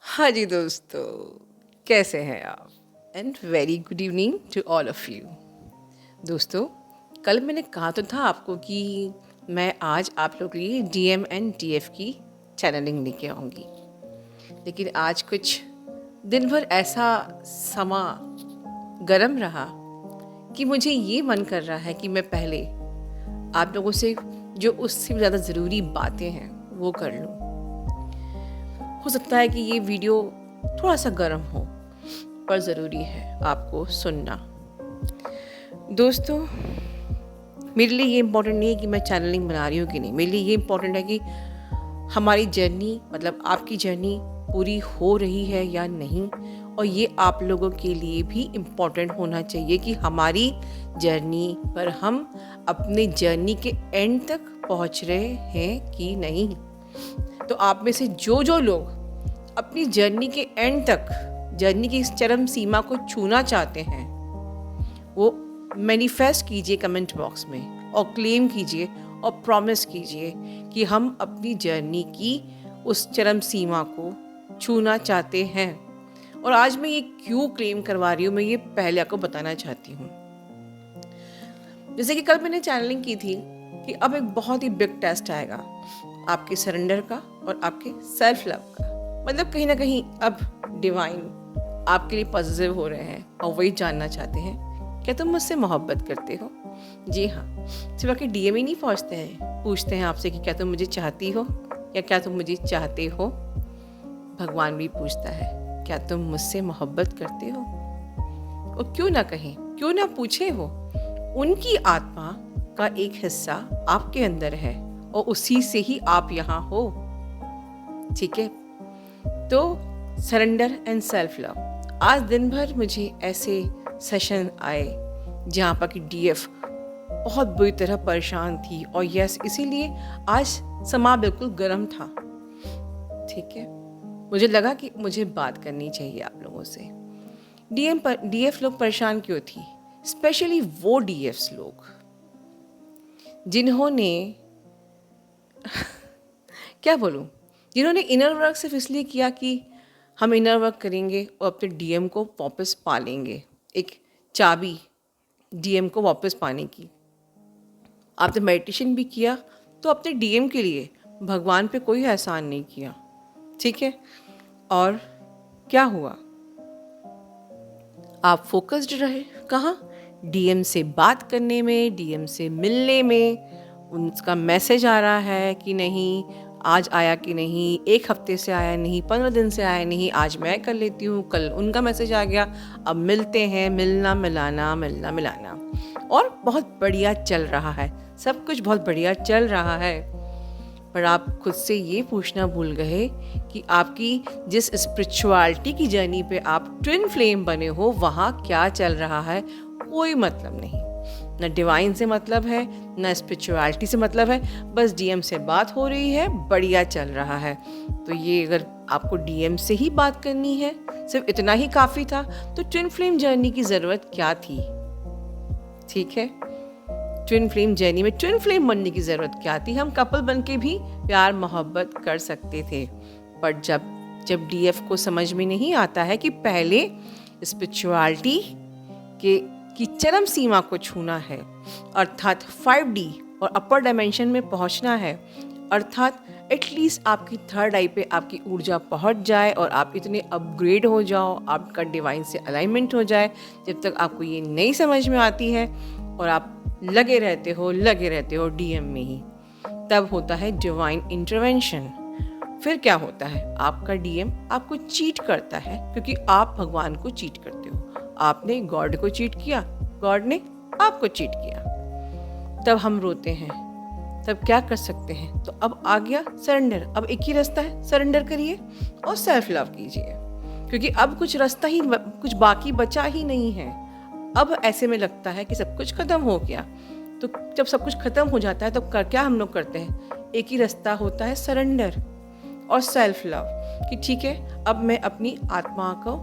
हाँ जी दोस्तों, कैसे हैं आप? And very good evening to all of you. दोस्तों, कल मैंने कहा तो था आपको कि मैं आज आप लोगों के लिए डीएम एंड डीएफ की चैनलिंग लेके आऊँगी, लेकिन आज कुछ दिन भर ऐसा समा गर्म रहा कि मुझे ये मन कर रहा है कि मैं पहले आप लोगों से जो उससे भी ज़्यादा ज़रूरी बातें हैं वो कर लूँ। हो सकता है कि ये वीडियो थोड़ा सा गर्म हो, पर ज़रूरी है आपको सुनना। दोस्तों, मेरे लिए ये इम्पोर्टेंट नहीं है कि मैं चैनलिंग बना रही हूँ कि नहीं। मेरे लिए ये इम्पोर्टेंट है कि हमारी जर्नी, मतलब आपकी जर्नी पूरी हो रही है या नहीं। और ये आप लोगों के लिए भी इम्पोर्टेंट होना चाहिए कि हमारी जर्नी पर हम अपने जर्नी के एंड तक पहुँच रहे हैं कि नहीं। तो आप में से जो जो लोग अपनी जर्नी के एंड तक, जर्नी की इस चरम सीमा को छूना चाहते हैं, वो मैनिफेस्ट कीजिए कमेंट बॉक्स में और क्लेम कीजिए और प्रॉमिस कीजिए कि हम अपनी जर्नी की उस चरम सीमा को छूना चाहते हैं। और आज मैं ये क्यों क्लेम करवा रही हूँ, मैं ये पहले आपको बताना चाहती हूँ। जैसे कि कल मैंने चैनलिंग की थी कि अब एक बहुत ही बिग टेस्ट आएगा आपके सरेंडर का और आपके सेल्फ लव का। मतलब कहीं ना कहीं अब डिवाइन आपके लिए पॉजिटिव हो रहे हैं और वही जानना चाहते हैं, क्या तुम मुझसे मोहब्बत करते हो? जी हाँ, सिर्फ आपके डीएम ही नहीं पूछते हैं आपसे कि क्या तुम मुझे चाहती हो या क्या तुम मुझे चाहते हो। भगवान भी पूछता है, क्या तुम मुझसे मोहब्बत करते हो? और क्यों ना कहें, क्यों ना पूछे वो, उनकी आत्मा का एक हिस्सा आपके अंदर है और उसी से ही आप यहाँ हो। ठीक है, तो सरेंडर एंड सेल्फ लव। आज दिन भर मुझे ऐसे सेशन आए जहाँ पर कि डीएफ बहुत बुरी तरह परेशान थी और यस, इसीलिए आज समा बिल्कुल गर्म था। ठीक है, मुझे लगा कि मुझे बात करनी चाहिए आप लोगों से। डीएफ लोग परेशान क्यों थी? स्पेशली वो डीएफ्स लोग जिन्होंने क्या बोलूं, जिन्होंने इनर वर्क सिर्फ इसलिए किया कि हम इनर वर्क करेंगे और अपने डीएम को वापस पा लेंगे। एक चाबी डीएम को वापस पाने की। आपने मेडिटेशन भी किया तो अपने डीएम के लिए, भगवान पे कोई एहसान नहीं किया। ठीक है, और क्या हुआ? आप फोकस्ड रहे कहाँ? डीएम से बात करने में, डीएम से मिलने में। उनका मैसेज आ रहा है कि नहीं, आज आया कि नहीं, एक हफ्ते से आया नहीं, 15 दिन से आया नहीं, आज मैं कर लेती हूँ, कल उनका मैसेज आ गया, अब मिलते हैं, मिलना मिलाना, मिलना मिलाना। और बहुत बढ़िया चल रहा है, सब कुछ बहुत बढ़िया चल रहा है। पर आप खुद से ये पूछना भूल गए कि आपकी जिस स्पिरिचुअलिटी की जर्नी पे आप ट्विन फ्लेम बने हो, वहाँ क्या चल रहा है? कोई मतलब नहीं। न डिवाइन से मतलब है, न स्पिरिचुअलिटी से मतलब है, बस डीएम से बात हो रही है, बढ़िया चल रहा है। तो ये अगर आपको डीएम से ही बात करनी है, सिर्फ इतना ही काफ़ी था, तो ट्विन फ्लेम जर्नी की ज़रूरत क्या थी? ठीक है, ट्विन फ्लेम जर्नी में ट्विन फ्लेम बनने की ज़रूरत क्या थी? हम कपल बन के भी प्यार मोहब्बत कर सकते थे। पर जब डीएफ को समझ में नहीं आता है कि पहले स्पिरिचुअलिटी की चरम सीमा को छूना है, अर्थात 5D और अपर डायमेंशन में पहुंचना है, अर्थात एटलीस्ट आपकी थर्ड आई पे आपकी ऊर्जा पहुंच जाए और आप इतने अपग्रेड हो जाओ, आपका डिवाइन से अलाइनमेंट हो जाए। जब तक आपको ये नहीं समझ में आती है और आप लगे रहते हो डीएम में ही, तब होता है डिवाइन इंटरवेंशन। फिर क्या होता है? आपका डीएम आपको चीट करता है, क्योंकि आप भगवान को चीट करते हो। आपने गॉड को चीट किया, गॉड ने आपको चीट किया। तब हम रोते हैं, तब क्या कर सकते हैं? तो अब आ गया सरेंडर। अब एक ही रास्ता है, सरेंडर करिए और सेल्फ लव कीजिए, क्योंकि अब कुछ बाकी बचा ही नहीं है। अब ऐसे में लगता है कि सब कुछ खत्म हो गया। तो जब सब कुछ खत्म हो जाता है तो क्या हम लोग करते हैं? एक ही रास्ता होता है, सरेंडर और सेल्फ लव, कि ठीक है, अब मैं अपनी आत्मा को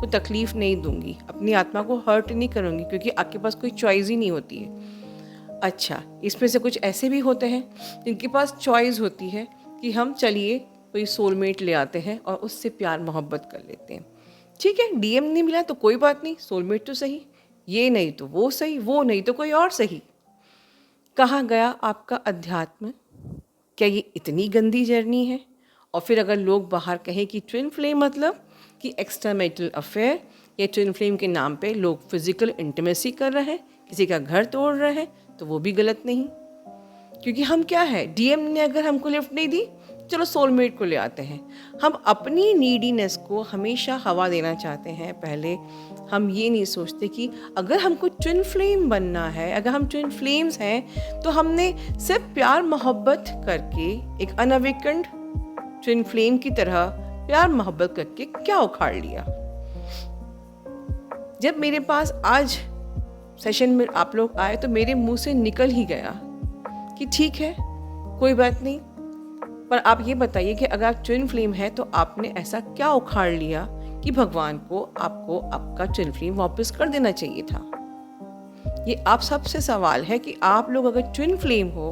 तकलीफ नहीं दूंगी, अपनी आत्मा को हर्ट नहीं करूंगी, क्योंकि आपके पास कोई चॉइस ही नहीं होती है। अच्छा, इसमें से कुछ ऐसे भी होते हैं जिनके पास चॉइस होती है कि हम चलिए कोई सोलमेट ले आते हैं और उससे प्यार मोहब्बत कर लेते हैं। ठीक है, डीएम नहीं मिला तो कोई बात नहीं, सोलमेट तो सही, ये नहीं तो वो सही, वो नहीं तो कोई और सही। कहाँ गया आपका अध्यात्म? क्या ये इतनी गंदी जर्नी है? और फिर अगर लोग बाहर कहें कि ट्विन फ्लेम मतलब कि एक्स्ट्रा मैरिटल अफेयर या ट्विन फ्लेम के नाम पे लोग फिजिकल इंटीमेसी कर रहे हैं, किसी का घर तोड़ रहे हैं, तो वो भी गलत नहीं। क्योंकि हम क्या है, डीएम ने अगर हमको लिफ्ट नहीं दी, चलो सोलमेट को ले आते हैं। हम अपनी नीडीनेस को हमेशा हवा देना चाहते हैं। पहले हम ये नहीं सोचते कि अगर हमको ट्विन फ्लेम बनना है, अगर हम ट्विन फ्लेम्स हैं, तो हमने सिर्फ प्यार मोहब्बत करके एक अनअवेकन्ड ट्विन फ्लेम की तरह प्यार मोहब्बत करके क्या उखाड़ लिया। जब मेरे पास आज सेशन में आप लोग आए तो मेरे मुंह से निकल ही गया कि ठीक है, कोई बात नहीं, पर आप ये बताइए कि अगर आप ट्विन फ्लेम है तो आपने ऐसा क्या उखाड़ लिया कि भगवान को आपको आपका ट्विन फ्लेम वापस कर देना चाहिए था। ये आप सबसे सवाल है कि आप लोग अगर ट्विन फ्लेम हो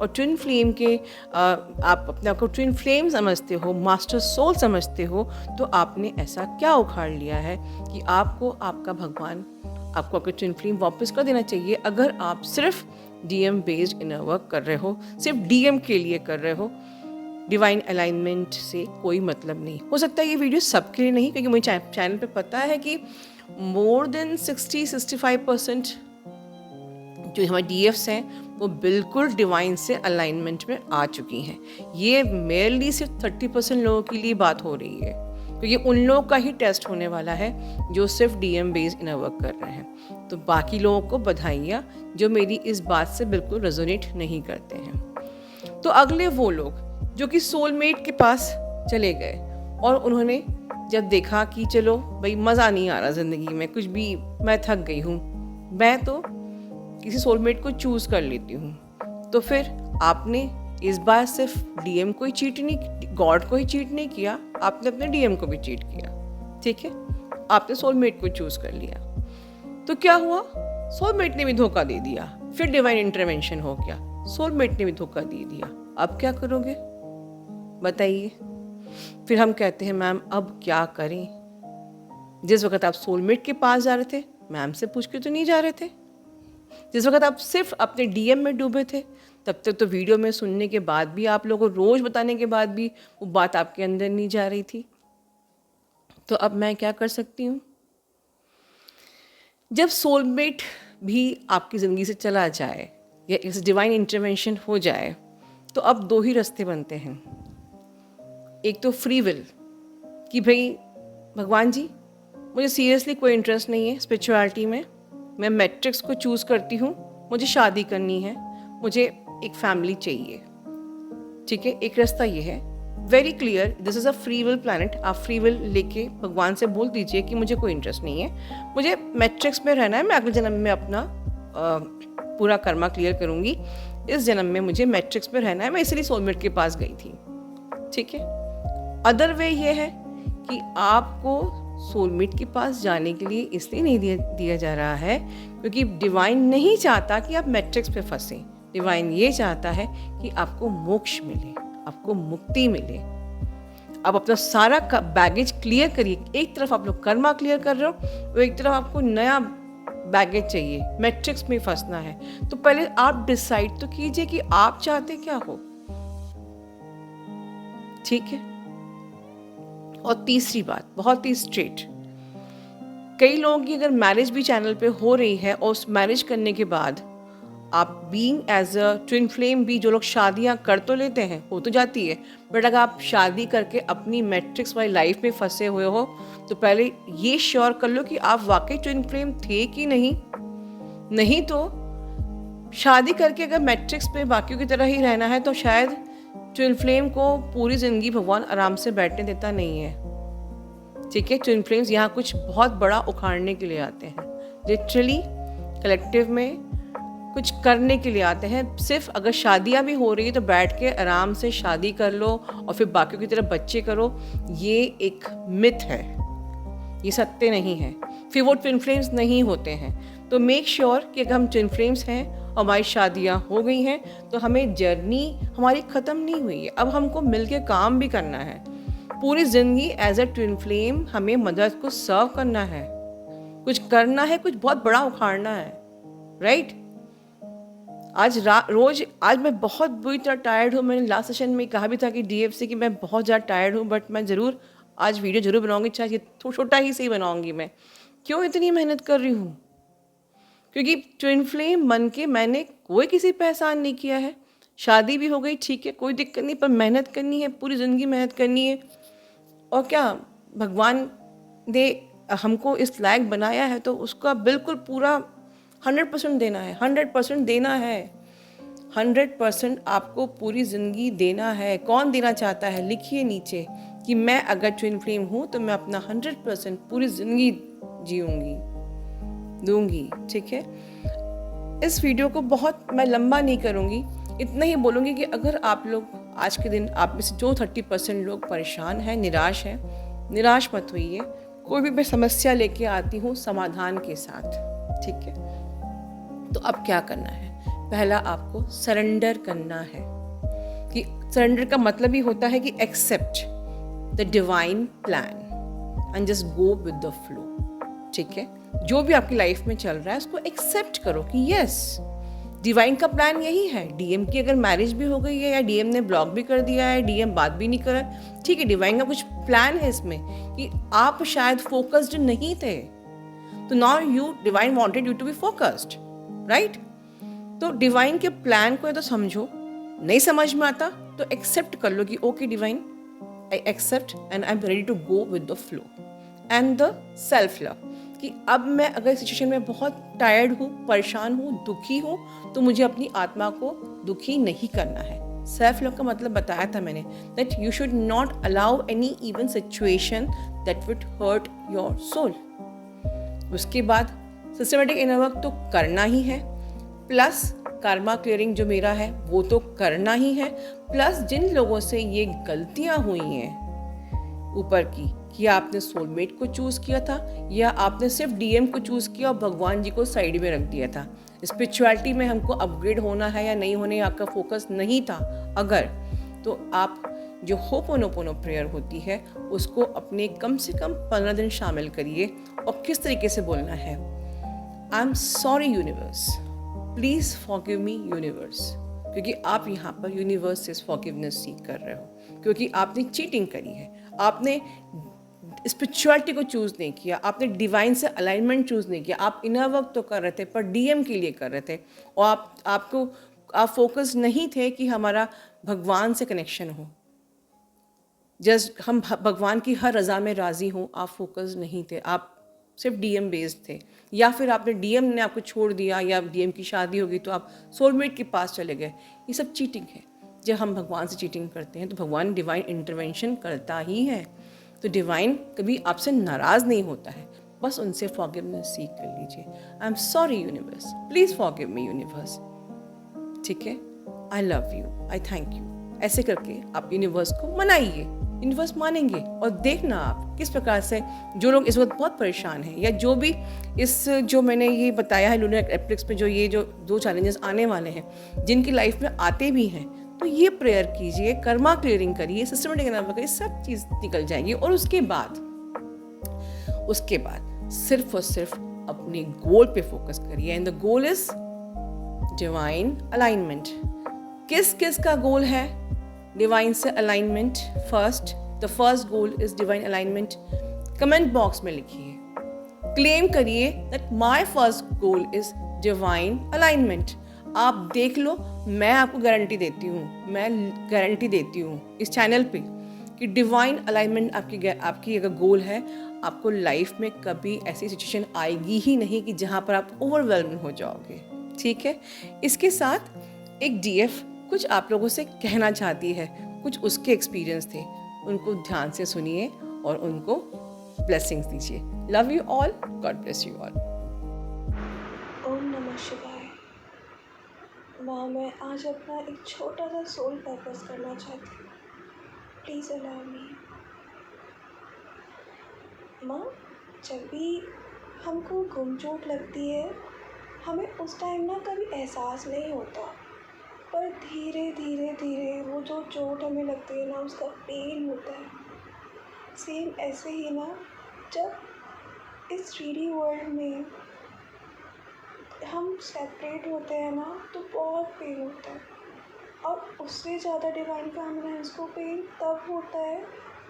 और ट्विन फ्लेम के आप अपने आप को ट्विन फ्लेम समझते हो, मास्टर सोल समझते हो, तो आपने ऐसा क्या उखाड़ लिया है कि आपको आपका भगवान आपको आपके ट्विन फ्लेम वापस कर देना चाहिए। अगर आप सिर्फ डीएम बेस्ड इनर वर्क कर रहे हो, सिर्फ डीएम के लिए कर रहे हो, डिवाइन अलाइनमेंट से कोई मतलब नहीं। हो सकता है ये वीडियो सबके लिए नहीं, क्योंकि मुझे चैनल पे पता है कि मोर देन 60-65% जो हमारे डीएफ्स हैं वो बिल्कुल डिवाइन से अलाइनमेंट में आ चुकी हैं। ये मेयरली सिर्फ 30% लोगों के लिए बात हो रही है, क्योंकि उन लोगों का ही टेस्ट होने वाला है जो सिर्फ डीएम बेस्ड इनर वर्क कर रहे हैं। तो बाकी लोगों को बधाइयाँ जो मेरी इस बात से बिल्कुल रेजोनेट नहीं करते हैं। तो अगले वो लोग जो कि सोलमेट के पास चले गए और उन्होंने जब देखा कि चलो भाई मज़ा नहीं आ रहा ज़िंदगी में, कुछ भी, मैं थक गई हूँ, मैं तो किसी सोलमेट को चूज़ कर लेती हूँ, तो फिर आपने इस बार सिर्फ डीएम को ही चीट नहीं, गॉड को ही चीट नहीं किया, आपने अपने डीएम को भी चीट किया। ठीक है, आपने सोलमेट को चूज़ कर लिया, तो क्या हुआ, सोलमेट ने भी धोखा दे दिया। फिर डिवाइन इंटरवेंशन हो गया, सोलमेट ने भी धोखा दे दिया। अब क्या करोगे बताइए? फिर हम कहते हैं मैम अब क्या करें। जिस वक्त आप सोलमेट के पास जा रहे थे, मैम से पूछ के तो नहीं जा रहे थे। जिस वक्त आप सिर्फ अपने डीएम में डूबे थे, तब तक तो वीडियो में सुनने के बाद भी, आप लोगों को रोज़ बताने के बाद भी वो बात आपके अंदर नहीं जा रही थी। तो अब मैं क्या कर सकती हूँ? जब सोलमेट भी आपकी ज़िंदगी से चला जाए या इस डिवाइन इंटरवेंशन हो जाए, तो अब दो ही रास्ते बनते हैं। एक तो फ्री विल कि भाई भगवान जी, मुझे सीरियसली कोई इंटरेस्ट नहीं है स्पिरिचुअलिटी में, मैं मैट्रिक्स को चूज़ करती हूँ, मुझे शादी करनी है, मुझे एक फैमिली चाहिए। ठीक है, एक रास्ता ये है, very clear, this is a free will planet. आप फ्री विल लेके भगवान से बोल दीजिए कि मुझे कोई इंटरेस्ट नहीं है, मुझे मैट्रिक्स में रहना है, मैं अगले जन्म में अपना पूरा कर्मा क्लियर करूँगी, इस जन्म में मुझे मैट्रिक्स में रहना है, मैं इसलिए सोलमेट के पास गई थी। ठीक है, अदर वे ये है कि आपको सोलमेट के पास जाने के लिए इसलिए नहीं दिया जा रहा है क्योंकि डिवाइन नहीं चाहता कि आप मैट्रिक्स पे फंसें। डिवाइन ये चाहता है कि आपको मोक्ष मिले, आपको मुक्ति मिले। आप अपना सारा बैगेज क्लियर करिए। एक तरफ आप लोग कर्मा क्लियर कर रहे हो और एक तरफ आपको नया बैगेज चाहिए, मैट्रिक्स में फंसना है। तो पहले आप डिसाइड तो कीजिए कि आप चाहते क्या हो। ठीक है, और तीसरी बात बहुत ही स्ट्रेट, कई लोगों की अगर मैरिज भी चैनल पे हो रही है और उस मैरिज करने के बाद आप being as a twin flame भी, जो लोग शादियां कर तो लेते हैं, हो तो जाती है, बट अगर आप शादी करके अपनी मैट्रिक्स वाली लाइफ में फंसे हुए हो तो पहले ये श्योर कर लो कि आप वाकई ट्विन फ्लेम थे कि नहीं तो शादी करके अगर मैट्रिक्स पे बाकियों की तरह ही रहना है तो शायद ट्विन फ्लेम को पूरी ज़िंदगी भगवान आराम से बैठने देता नहीं है। ठीक है, ट्विन फ्लेम्स यहाँ कुछ बहुत बड़ा उखाड़ने के लिए आते हैं, लिटरली कलेक्टिव में कुछ करने के लिए आते हैं। सिर्फ अगर शादियाँ भी हो रही है तो बैठ के आराम से शादी कर लो और फिर बाकियों की तरह बच्चे करो, ये एक मिथ है, ये सत्य नहीं है। फिर वो ट्विन फ्लेम्स नहीं होते हैं। तो मेक श्योर कि अगर हम ट्विन फ्लेम्स हैं और हमारी शादियाँ हो गई हैं तो हमें जर्नी हमारी ख़त्म नहीं हुई है, अब हमको मिल के काम भी करना है। पूरी ज़िंदगी एज अ ट्विन फ्लेम हमें मदर को सर्व करना है, कुछ करना है, कुछ बहुत बड़ा उखाड़ना है, राइट। आज मैं बहुत बुरी तरह टायर्ड हूँ। मैंने लास्ट सेशन में कहा भी था कि डीएफ से कि मैं बहुत ज़्यादा टायर्ड हूँ, बट मैं ज़रूर आज वीडियो ज़रूर बनाऊँगी, चाहे छोटा ही सही बनाऊँगी। मैं क्यों इतनी मेहनत कर रही हूँ? क्योंकि ट्विन फ्लेम बन के मैंने कोई किसी पे एहसान नहीं किया है। शादी भी हो गई, ठीक है, कोई दिक्कत नहीं, पर मेहनत करनी है, पूरी ज़िंदगी मेहनत करनी है। और क्या भगवान ने हमको इस लायक बनाया है तो उसका बिल्कुल पूरा 100% देना है, 100% देना है, 100% आपको पूरी ज़िंदगी देना है। कौन देना चाहता है? लिखिए नीचे कि मैं अगर ट्विन फ्लेम हूँ तो मैं अपना 100% पूरी ज़िंदगी जीऊँगी, दूंगी, ठीक है। इस वीडियो को बहुत मैं लंबा नहीं करूँगी, इतना ही बोलूँगी कि अगर आप लोग आज के दिन आप में से जो 30% लोग परेशान हैं, निराश हैं, निराश मत होइए। कोई भी मैं समस्या लेके आती हूँ समाधान के साथ, ठीक है। तो अब क्या करना है? पहला आपको सरेंडर करना है, कि सरेंडर का मतलब ही होता है कि accept the divine plan and just go with the flow, ठीक है। जो भी आपकी लाइफ में चल रहा है उसको एक्सेप्ट करो कि यस डिवाइन का प्लान यही है। डीएम की अगर मैरिज भी हो गई है या डीएम ने ब्लॉक भी कर दिया है, डीएम बात भी नहीं कर रहा, ठीक है, डिवाइन का कुछ प्लान है इसमें कि आप शायद फोकस्ड नहीं थे, तो now you divine wanted you to be focused, right. तो डिवाइन के प्लान को तो समझो, नहीं समझ में आता तो एक्सेप्ट कर लो कि okay divine, I accept and I am ready to go with the flow and the self love, कि अब मैं अगर सिचुएशन में बहुत टायर्ड हूँ, परेशान हूँ, दुखी हूँ, तो मुझे अपनी आत्मा को दुखी नहीं करना है। सेल्फ लव का मतलब बताया था मैंने, that you should not allow any even situation that would hurt your soul. उसके बाद सिस्टमेटिक इनर वर्क तो करना ही है, प्लस कर्मा क्लियरिंग जो मेरा है वो तो करना ही है, प्लस जिन लोगों से ये गलतियाँ हुई हैं ऊपर की, कि आपने सोलमेट को चूज़ किया था या आपने सिर्फ डीएम को चूज़ किया और भगवान जी को साइड में रख दिया था, स्पिरिचुअलिटी में हमको अपग्रेड होना है या नहीं होने, आपका फोकस नहीं था अगर, तो आप जो होपोनोपोनो प्रेयर होती है उसको अपने कम से कम 15 दिन शामिल करिए। और किस तरीके से बोलना है? I am sorry universe, please forgive me universe, क्योंकि आप यहाँ पर यूनिवर्स से फॉरगिवनेस सीख कर रहे हो, क्योंकि आपने चीटिंग करी है, आपने स्पिरिचुअलिटी को चूज़ नहीं किया, आपने डिवाइन से अलाइनमेंट चूज़ नहीं किया। आप इनर वर्क तो कर रहे थे पर डीएम के लिए कर रहे थे, और आप फोकस नहीं थे कि हमारा भगवान से कनेक्शन हो, जस्ट हम भगवान की हर रज़ा में राज़ी हों, आप फोकस नहीं थे, आप सिर्फ डीएम बेस्ड थे, या फिर आपने डीएम ने आपको छोड़ दिया या डीएम की शादी होगी तो आप सोलमेट के पास चले गए। ये सब चीटिंग है। जब हम भगवान से चीटिंग करते हैं तो भगवान डिवाइन इंटरवेंशन करता ही है, तो डिवाइन कभी आपसे नाराज़ नहीं होता है, बस उनसे फॉरगिवनेस सीख कर लीजिए। I am sorry universe, please forgive me universe, ठीक है। I love you, I thank you, ऐसे करके आप यूनिवर्स को मनाइए, यूनिवर्स मानेंगे। और देखना आप किस प्रकार से जो लोग इस वक्त बहुत परेशान हैं, या जो भी इस जो मैंने ये बताया है लूनर एक्लिप्स में, जो ये जो 2 चैलेंजेस आने वाले हैं जिनकी लाइफ में आते भी हैं, तो ये प्रेयर कीजिए, कर्मा क्लियरिंग करिए, सिस्टमेटिक एनर्जी करिए, सब चीज़ निकल जाएंगी। और उसके बाद सिर्फ और सिर्फ अपने गोल पे फोकस करिए, and the goal is divine alignment. किस किस का गोल है डिवाइन से alignment? The first goal is divine alignment. Comment box में लिखिए, क्लेम करिए that my first goal is divine alignment. आप देख लो, मैं आपको गारंटी देती हूँ इस चैनल पे कि डिवाइन अलाइनमेंट आपकी अगर गोल है, आपको लाइफ में कभी ऐसी सिचुएशन आएगी ही नहीं कि जहाँ पर आप ओवरवेल्म हो जाओगे, ठीक है। इसके साथ एक डीएफ कुछ आप लोगों से कहना चाहती है, कुछ उसके एक्सपीरियंस थे, उनको ध्यान से सुनिए और उनको ब्लेसिंग्स दीजिए। Love you all, God bless you all. ओम नमः शिवाय। माँ, मैं आज अपना एक छोटा सा सोल पर्पस करना चाहती हूँ, प्लीज़ अलाउ मी। माँ, जब भी हमको गुम चोट लगती है हमें उस टाइम ना कभी एहसास नहीं होता, पर धीरे धीरे धीरे वो जो चोट हमें लगती है ना, उसका पेन होता है। सेम ऐसे ही ना, जब इस 3D वर्ल्ड में हम सेपरेट होते हैं ना, तो बहुत पेन होता है। और उससे ज़्यादा डिवाइन फेमिनाइन्स को पेन तब होता है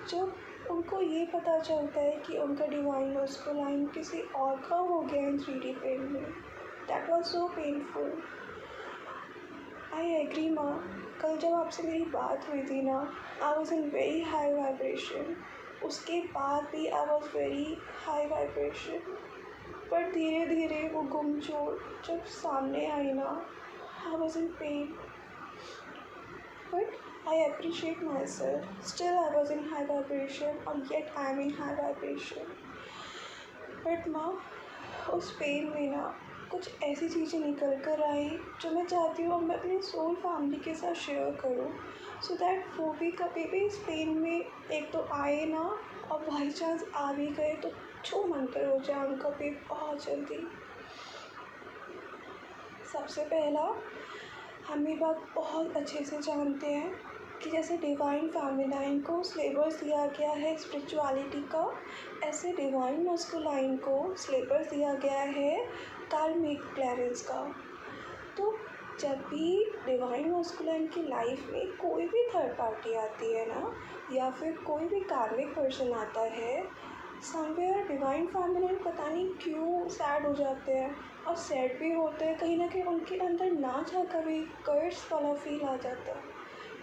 जब उनको ये पता चलता है कि उनका डिवाइन मस्कुलाइन किसी और का हो गया इन 3D पेन में। That was so painful. I agree माँ, कल जब आपसे मेरी बात हुई थी ना, I was in very high vibration. उसके बाद भी I was very high vibration, पर धीरे धीरे वो गुमचोट जब सामने आई ना, I was in pain, but I appreciate myself. Still, I was in high vibration, and yet I am in high vibration. But माँ, उस पेन में ना कुछ ऐसी चीज़ें निकल कर आई जो मैं चाहती हूँ मैं अपनी सोल फैमिली के साथ शेयर करूँ, सो दैट वो भी कभी भी इस पेन में एक तो आए ना, और बाई चांस आ भी गए तो छू मंतर हो जाए उनका पेट बहुत जल्दी। सबसे पहला, हम ये बात बहुत अच्छे से जानते हैं कि जैसे डिवाइन फेमिनाइन को सिलेबस दिया गया है स्पिरिचुअलिटी का, ऐसे डिवाइन मस्कुलाइन को सिलेबस दिया गया है कार्मिक क्लियरेंस का। तो जब भी डिवाइन मस्कुलाइन की लाइफ में कोई भी थर्ड पार्टी आती है ना, या फिर कोई भी कार्मिक पर्सन आता है, समवेयर डिवाइन फेमिनाइन पता नहीं क्यों सैड हो जाते हैं, और सैड भी होते हैं कहीं ना कहीं उनके अंदर ना चाह कभी कर्स वाला फील आ जाता है।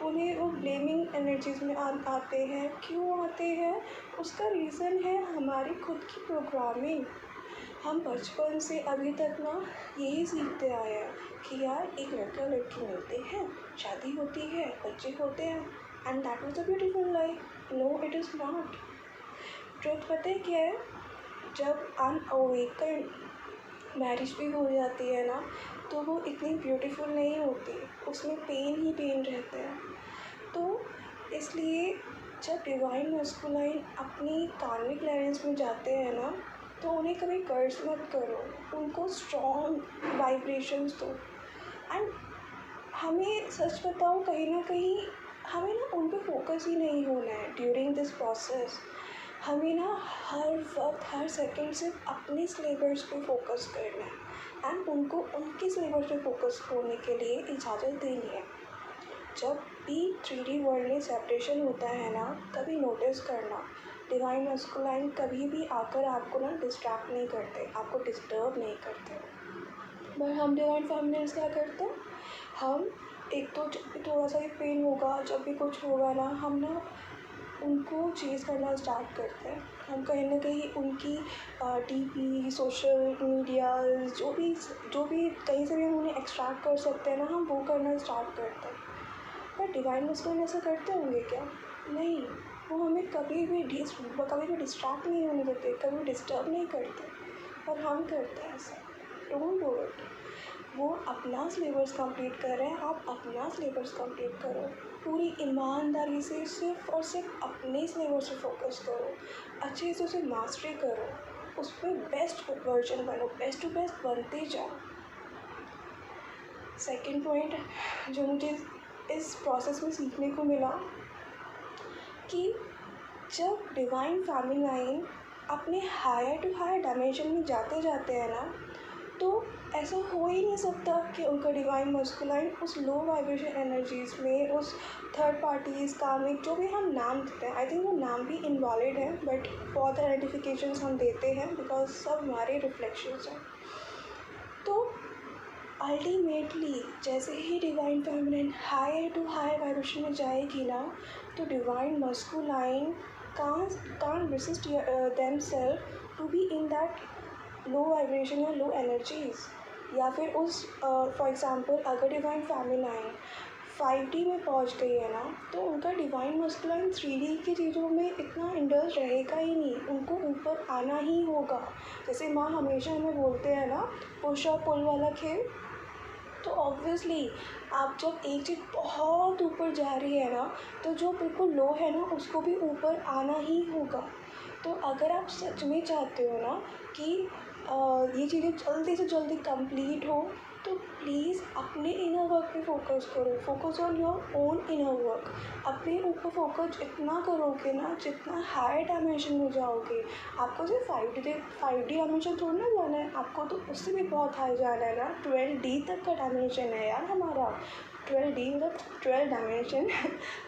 उन्हें वो ब्लेमिंग एनर्जीज में आते हैं। क्यों आते हैं? उसका रीज़न है हमारी खुद की प्रोग्रामिंग। हम बचपन से अभी तक ना यही सीखते आए हैं कि यार एक लड़का लड़की मिलते हैं, शादी होती है, बच्चे होते हैं, and that was a beautiful life. No, it is not. Truth पता है क्या है? जब अनअवेकन मैरिज भी हो जाती है ना, तो वो इतनी ब्यूटीफुल नहीं होती, उसमें पेन ही पेन रहते हैं। तो इसलिए जब डिवाइन मस्कुलाइन अपनी कार्मिक क्लियरेंस में जाते हैं ना, तो उन्हें कभी कर्ज मत करो, उनको स्ट्रॉन्ग वाइब्रेशंस दो। एंड हमें सच बताओ, कहीं ना कहीं हमें ना उन पर फोकस ही नहीं होना है ड्यूरिंग दिस प्रोसेस। हमें ना हर वक्त हर सेकंड सिर्फ अपने सिलेबस पे फोकस करना है, एंड उनको उनके सिलेबस पे फोकस होने के लिए इजाज़त देनी है। जब भी 3D वर्ल्ड में सेपरेशन होता है ना, कभी नोटिस करना, डिवाइन मस्कुलाइन कभी भी आकर आपको ना डिस्ट्रैक्ट नहीं करते, आपको डिस्टर्ब नहीं करते। पर हम डिवाइन फेमिनिन्स क्या करते हैं? हम एक तो जब भी थोड़ा सा भी पेन होगा, जब भी कुछ होगा ना, हम ना उनको चेज़ करना स्टार्ट करते हैं। हम कहीं न कहीं उनकी टीवी, सोशल मीडियाज़ जो भी कहीं से भी हम उन्हें एक्सट्रैक्ट कर सकते हैं ना, हम वो करना स्टार्ट करते हैं। पर डिवाइन मस्कुलाइन ऐसा करते होंगे क्या? नहीं, वो हमें कभी भी डिस्ट्रैक्ट नहीं होने देते, कभी डिस्टर्ब नहीं करते, पर हम करते हैं ऐसा। Don't do it. वो अपना सिलेबस कंप्लीट कर रहे हैं, आप अपना सिलेबस कंप्लीट करो। पूरी ईमानदारी से सिर्फ और सिर्फ अपने सिलेबस पे फोकस करो, अच्छे से उसे मास्टरी करो, उस पर बेस्ट वर्जन बनो, बेस्ट टू बेस्ट बनते जाओ। सेकंड पॉइंट जो मुझे इस प्रोसेस में सीखने को मिला, कि जब डिवाइन फेमिनाइन अपने हायर टू हायर डायमेंशन में जाते जाते हैं ना, तो ऐसा हो ही नहीं सकता कि उनका डिवाइन मस्कुलाइन उस लो वाइब्रेशन एनर्जीज़ में, उस थर्ड पार्टीज़ कार्मिक जो भी हम नाम देते हैं, आई थिंक वो नाम भी इनवैलिड है, बट बहुत आइडेंटिफिकेशंस हम देते हैं बिकॉज सब हमारे रिफ्लेक्शंस हैं। तो अल्टीमेटली जैसे ही divine feminine higher to higher vibration में जाएगी ना, तो divine masculine can't resist themselves to be in that low vibration या लो एनर्जीज़। या फिर उस फॉर एग्ज़ाम्पल अगर डिवाइन फेमिनाइन 5D में पहुंच गई है ना, तो उनका डिवाइन मस्कुलाइन 3D की चीज़ों में इतना इंडल्ज रहेगा ही नहीं, उनको ऊपर आना ही होगा। जैसे माँ हमेशा हमें बोलते हैं ना, पुश और पुल वाला खेल। तो ऑब्वियसली आप जब एक चीज़ बहुत ऊपर जा रही है ना, तो जो बिल्कुल लो है ना, उसको भी ऊपर आना ही होगा। तो अगर आप सच में चाहते हो ना कि ये चीज़ें जल्दी से जल्दी कंप्लीट हो, तो प्लीज़ अपने इनर वर्क पे फोकस करो, focus on your own inner work. अपने ऊपर फोकस इतना करोगे ना, जितना हायर डायमेंशन में जाओगे। आपको सिर्फ 5D डायमेंशन थोड़ी ना जाना है, आपको तो उससे भी बहुत हाई जाना है ना। 12D तक का डायमेंशन है यार हमारा। 12D मतलब 12 डायमेंशन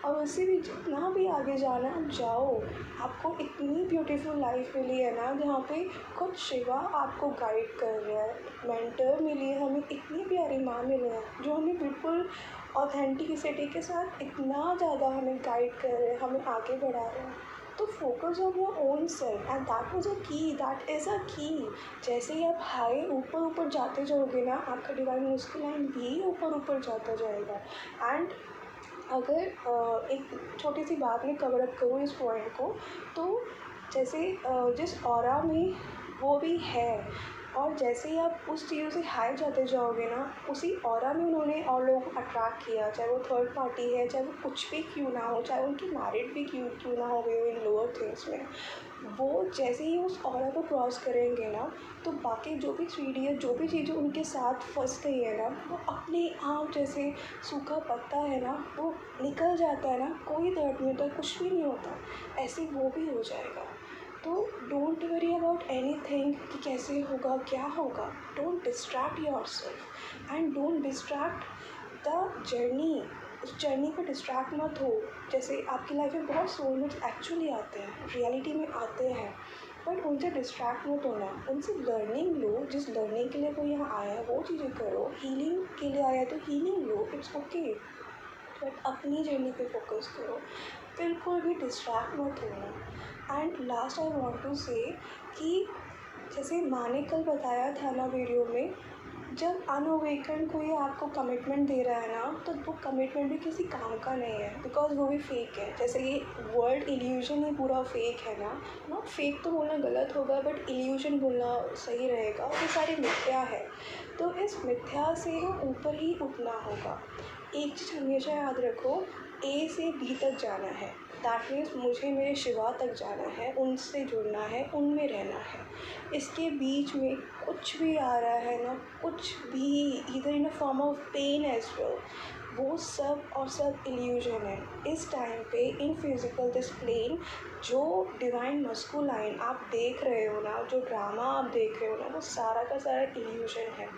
और उससे भी जितना भी आगे जाना है आप जाओ। आपको इतनी ब्यूटीफुल लाइफ मिली है ना, जहाँ पे खुद शिवा आपको गाइड कर रहा है। मेंटर मिली है हमें, इतनी प्यारी माँ मिली है जो हमें बिल्कुल ऑथेंटिसिटी के साथ इतना ज़्यादा हमें गाइड कर रहे हैं, हमें आगे बढ़ा रहे हैं। तो focus on your own self and that was अ की, दैट इज़ अ की। जैसे ही आप हाई ऊपर ऊपर जाते जाओगे ना, आपका डिवाइन मस्कुलाइन भी ऊपर ऊपर जाता जाएगा। एंड अगर एक छोटी सी बात में कवर अप करूँ इस पॉइंट को, तो जैसे जिस ऑरा में वो भी है, और जैसे ही आप उस चीज़ों से हाई जाते जाओगे ना, उसी ऑरा में उन्होंने और लोगों को अट्रैक्ट किया, चाहे वो थर्ड पार्टी है, चाहे वो कुछ भी क्यों ना हो, चाहे उनकी मैरिड भी क्यों क्यों ना हो गई हो इन लोअर थिंग्स में। वो जैसे ही उस ऑरा को क्रॉस करेंगे ना, तो बाकी जो भी 3D है, जो भी चीज़ें उनके साथ फंस गई है ना, वो अपने आप जैसे सूखा पत्ता है ना, वो निकल जाता है ना, कोई दर्द नहीं होता, कुछ भी नहीं होता, ऐसे वो भी हो जाएगा। तो डोंट वरी अबाउट एनीथिंग कि कैसे होगा क्या होगा। Don't distract yourself and don't distract the journey. उस जर्नी को डिस्ट्रैक्ट मत हो। जैसे आपकी लाइफ में बहुत सोलमेट्स एक्चुअली आते हैं, रियलिटी में आते हैं, बट उनसे डिस्ट्रैक्ट मत होना। उनसे लर्निंग लो, जिस लर्निंग के लिए वो यहाँ आया है वो चीज़ें करो। हीलिंग के लिए आया है तो हीलिंग लो, इट्स ओके। बट अपनी जर्नी पे फोकस करो, बिल्कुल भी डिस्ट्रैक्ट मत होना। And last I want to say कि जैसे माँ ने कल बताया था ना वीडियो में, जब अनअवेकन कोई आपको कमिटमेंट दे रहा है ना, तो वो कमिटमेंट भी किसी काम का नहीं है, बिकॉज वो भी फेक है। जैसे ये वर्ल्ड इल्यूजन ही पूरा फेक है ना, नॉट फेक तो बोलना गलत होगा, बट इल्यूजन बोलना सही रहेगा। ये सारी मिथ्या है, तो इस मिथ्या से ऊपर ही उठना होगा। एक चीज़ हमेशा याद रखो, ए से बी तक जाना है, दैट मीन्स मुझे मेरे शिवा तक जाना है, उनसे जुड़ना है, उनमें रहना है। इसके बीच में कुछ भी आ रहा है ना, कुछ भी इधर in a form of pain as well, वो सब और सब इल्यूजन है। इस टाइम पे इन फिजिकल दिस प्लेन जो डिवाइन मस्कुलाइन आप देख रहे हो ना, जो ड्रामा आप देख रहे हो ना, वो सारा का सारा इल्यूजन है।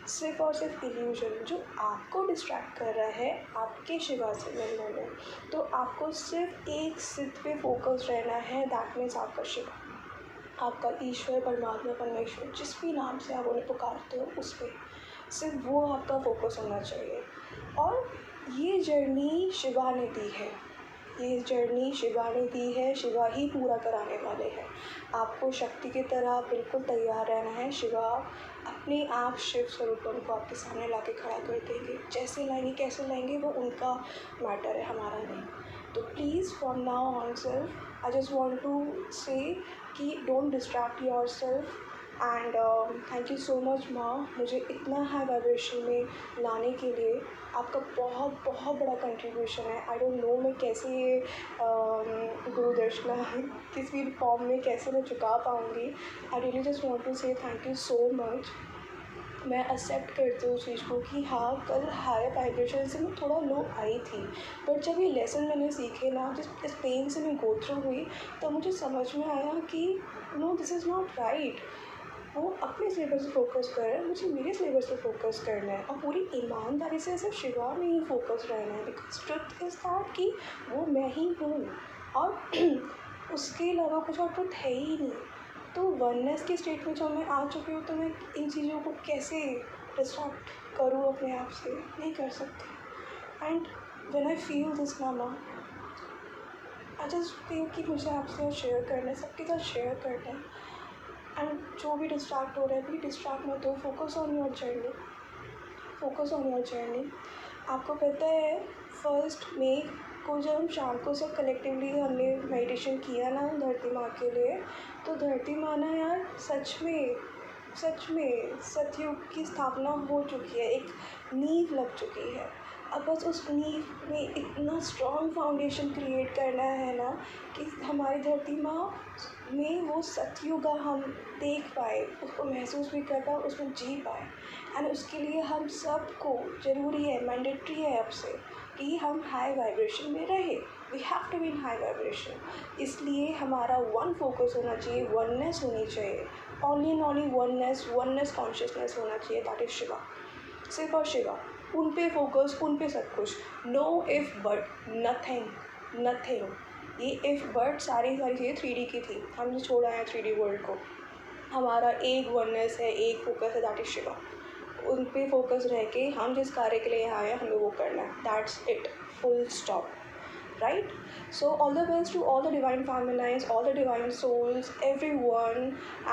सिर्फ और सिर्फ इल्यूजन जो आपको डिस्ट्रैक्ट कर रहा है आपके शिवा से मिलने में। तो आपको सिर्फ एक सिद्ध पे फोकस रहना है, दैट मीन्स आपका शिवा, आपका ईश्वर, परमात्मा, परमेश्वर, जिस भी नाम से आप उन्हें पुकारते हो, उस पर सिर्फ वो आपका फोकस होना चाहिए। और ये जर्नी शिवा ने दी है, ये जर्नी शिवा ने दी है, शिवा ही पूरा कराने वाले हैं। आपको शक्ति की तरह बिल्कुल तैयार रहना है। शिवा अपने आप शिव स्वरूपम को आपके सामने ला के खड़ा कर देंगे। जैसे लाएंगे कैसे लाएंगे वो उनका मैटर है, हमारा नहीं। तो please from now on self I just want to say कि don't distract your self. And thank you so much माँ, मुझे इतना हाई वाइब्रेशन में लाने के लिए। आपका बहुत बहुत बड़ा कंट्रीब्यूशन है। आई डोंट नो मैं कैसे ये गुरु दक्षिणा किस भी फॉर्म में कैसे मैं चुका पाऊँगी। I really just want to say thank you so much. मैं एक्सेप्ट करती हूँ उस चीज़ को कि हाँ, कल हायर वाइब्रेशन से मैं थोड़ा लो आई थी, बट जब ये लेसन मैंने सीखे ना, जिस इस पेन से मैं गो थ्रू हुई, तो मुझे समझ में आया कि no, this is not right. वो अपने सिलेबस पे फोकस कर रहे हैं, मुझे मेरे सिलेबस पे फोकस करना है, और पूरी ईमानदारी से सिर्फ शिवा में ही फोकस रहना है। बिकॉज ट्रुथ इज़ दैट कि वो मैं ही हूँ, और उसके अलावा कुछ और ट्रुथ है ही नहीं। तो वननेस की स्टेट में जब मैं आ चुकी हूँ, तो मैं इन चीज़ों को कैसे डिस्ट्रैक्ट करूँ अपने आप से, नहीं कर सकती। And when I feel this mama, I just feel कि मुझे आपसे शेयर करना है, सबके साथ शेयर करना है। एंड जो भी डिस्ट्रैक्ट हो रहा है, भी डिस्ट्रैक्ट मत हो, focus on your journey, focus on your journey. आपको पता है 1 मई को जब हम शाम को सब कलेक्टिवली हमने मेडिटेशन किया ना धरती माँ के लिए, तो धरती माँ ना यार सच में सतयुग की स्थापना हो चुकी है, एक नींव लग चुकी है। अब बस उस नींव में इतना स्ट्रॉन्ग फाउंडेशन क्रिएट करना है ना, कि हमारी धरती माँ में वो वो सतयुग हम देख पाए, उसको महसूस भी कर पाए, उसमें जी पाए। एंड उसके लिए हम सबको ज़रूरी है, मैंडेटरी है अब से कि हम हाई वाइब्रेशन में रहें। We have to be in high vibration. इसलिए हमारा वन फोकस होना चाहिए, वननेस होनी चाहिए, only and only oneness consciousness होना चाहिए, दैट इज शिवा, सिर्फ और शिवा। उन पे फोकस, उन पे सब कुछ, नो इफ बट, नथिंग। ये इफ बट सारी सारी चीज़ें 3D की थी, हमने छोड़ा है 3D वर्ल्ड को। हमारा एक वननेस है, एक फोकस है, दैट इज शिवा। उन पे फोकस रह के हम जिस कार्य के लिए यहाँ आए हैं हमें वो करना है, that's it, full stop, right? So all the best to all the divine feminines, all the divine souls, everyone,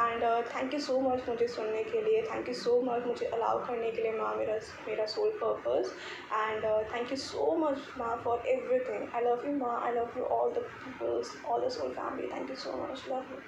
and thank you so much मुझे सुनने के लिए, thank you so much मुझे allow करने के लिए माँ, मेरा soul purpose, and thank you so much माँ for everything. I love you माँ, I love you all the peoples, all the soul family, thank you so much, love you.